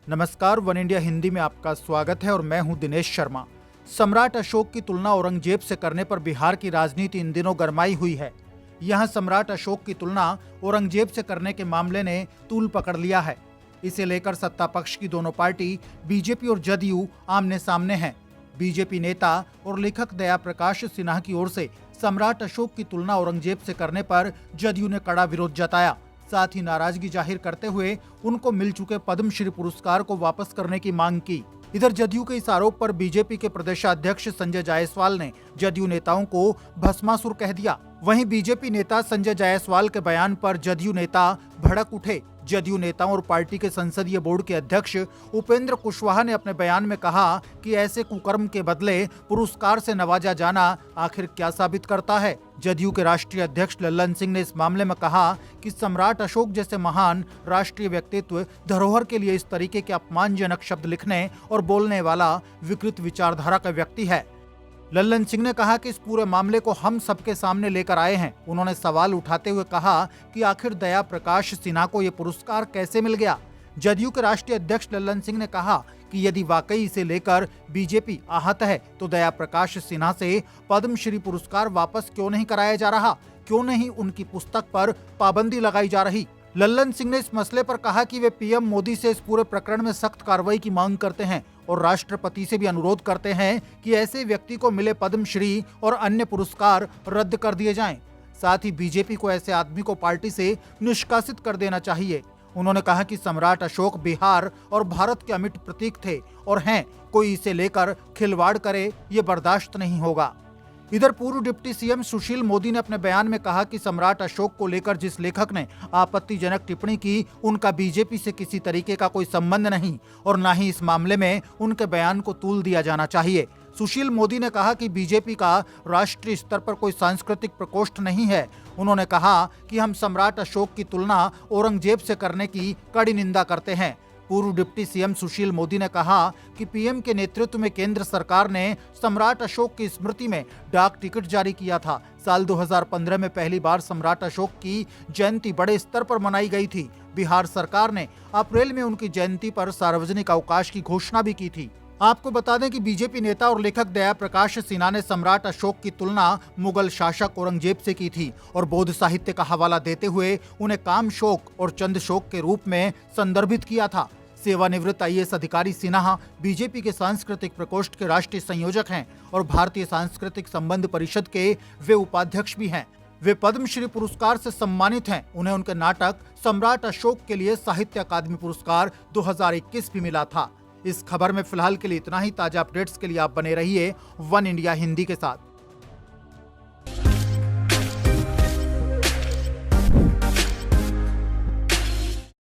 नमस्कार, one India Hindi में आपका स्वागत है और मैं हूं दिनेश शर्मा। सम्राट अशोक की तुलना औरंगजेब से करने पर बिहार की राजनीति इन दिनों गरमाई हुई है। यहां सम्राट अशोक की तुलना औरंगजेब से करने के मामले ने तूल पकड़ लिया है। इसे लेकर सत्ता पक्ष की दोनों पार्टी बीजेपी और जदयू आमने सामने हैं। बीजेपी नेता और लेखक दया प्रकाश सिन्हा की ओर से सम्राट अशोक की तुलना औरंगजेब से करने पर जदयू ने कड़ा विरोध जताया। साथ ही नाराजगी जाहिर करते हुए उनको मिल चुके पद्मश्री पुरस्कार को वापस करने की मांग की। इधर जदयू के इस आरोप पर बीजेपी के प्रदेशाध्यक्ष संजय जायसवाल ने जदयू नेताओं को भस्मासुर कह दिया। वहीं बीजेपी नेता संजय जायसवाल के बयान पर जदयू नेता भड़क उठे। जदयू नेताओं और पार्टी के संसदीय बोर्ड के अध्यक्ष उपेंद्र कुशवाहा ने अपने बयान में कहा कि ऐसे कुकर्म के बदले पुरस्कार से नवाजा जाना आखिर क्या साबित करता है। जदयू के राष्ट्रीय अध्यक्ष लल्लन सिंह ने इस मामले में कहा कि सम्राट अशोक जैसे महान राष्ट्रीय व्यक्तित्व धरोहर के लिए इस तरीके के अपमानजनक शब्द लिखने और बोलने वाला विकृत विचारधारा का व्यक्ति है। लल्लन सिंह ने कहा कि इस पूरे मामले को हम सबके सामने लेकर आए हैं। उन्होंने सवाल उठाते हुए कहा कि आखिर दया प्रकाश सिन्हा को ये पुरस्कार कैसे मिल गया। जदयू के राष्ट्रीय अध्यक्ष लल्लन सिंह ने कहा कि यदि वाकई इसे लेकर बीजेपी आहत है तो दया प्रकाश सिन्हा से पद्मश्री पुरस्कार वापस क्यों नहीं कराया जा रहा, क्यों नहीं उनकी पुस्तक पर पाबंदी लगाई जा रही। लल्लन सिंह ने इस मसले पर कहा कि वे पीएम मोदी से इस पूरे प्रकरण में सख्त कार्रवाई की मांग करते हैं और राष्ट्रपति से भी अनुरोध करते हैं कि ऐसे व्यक्ति को मिले पद्मश्री और अन्य पुरस्कार रद्द कर दिए जाएं। साथ ही बीजेपी को ऐसे आदमी को पार्टी से निष्कासित कर देना चाहिए। उन्होंने कहा कि सम्राट अशोक बिहार और भारत के अमिट प्रतीक थे और हैं, कोई इसे लेकर खिलवाड़ करे ये बर्दाश्त नहीं होगा। इधर पूर्व डिप्टी सीएम सुशील मोदी ने अपने बयान में कहा कि सम्राट अशोक को लेकर जिस लेखक ने आपत्तिजनक टिप्पणी की उनका बीजेपी से किसी तरीके का कोई संबंध नहीं और न ही इस मामले में उनके बयान को तूल दिया जाना चाहिए। सुशील मोदी ने कहा कि बीजेपी का राष्ट्रीय स्तर पर कोई सांस्कृतिक प्रकोष्ठ नहीं है। उन्होंने कहा कि हम सम्राट अशोक की तुलना औरंगजेब से करने की कड़ी निंदा करते हैं। पूर्व डिप्टी सीएम सुशील मोदी ने कहा कि पीएम के नेतृत्व में केंद्र सरकार ने सम्राट अशोक की स्मृति में डाक टिकट जारी किया था। साल 2015 में पहली बार सम्राट अशोक की जयंती बड़े स्तर पर मनाई गई थी। बिहार सरकार ने अप्रैल में उनकी जयंती पर सार्वजनिक अवकाश की घोषणा भी की थी। आपको बता दें कि बीजेपी नेता और लेखक दया प्रकाश सिन्हा ने सम्राट अशोक की तुलना मुगल शासक औरंगजेब से की थी और बौद्ध साहित्य का हवाला देते हुए उन्हें काम शोक और चंद शोक के रूप में संदर्भित किया था। सेवानिवृत्त आईएएस अधिकारी सिन्हा बीजेपी के सांस्कृतिक प्रकोष्ठ के राष्ट्रीय संयोजक हैं और भारतीय सांस्कृतिक संबंध परिषद के वे उपाध्यक्ष भी हैं। वे पद्मश्री पुरस्कार से सम्मानित हैं। उन्हें उनके नाटक सम्राट अशोक के लिए साहित्य अकादमी पुरस्कार 2021 भी मिला था। इस खबर में फिलहाल के लिए इतना ही। ताजा अपडेट्स के लिए आप बने रहिए वन इंडिया हिंदी के साथ।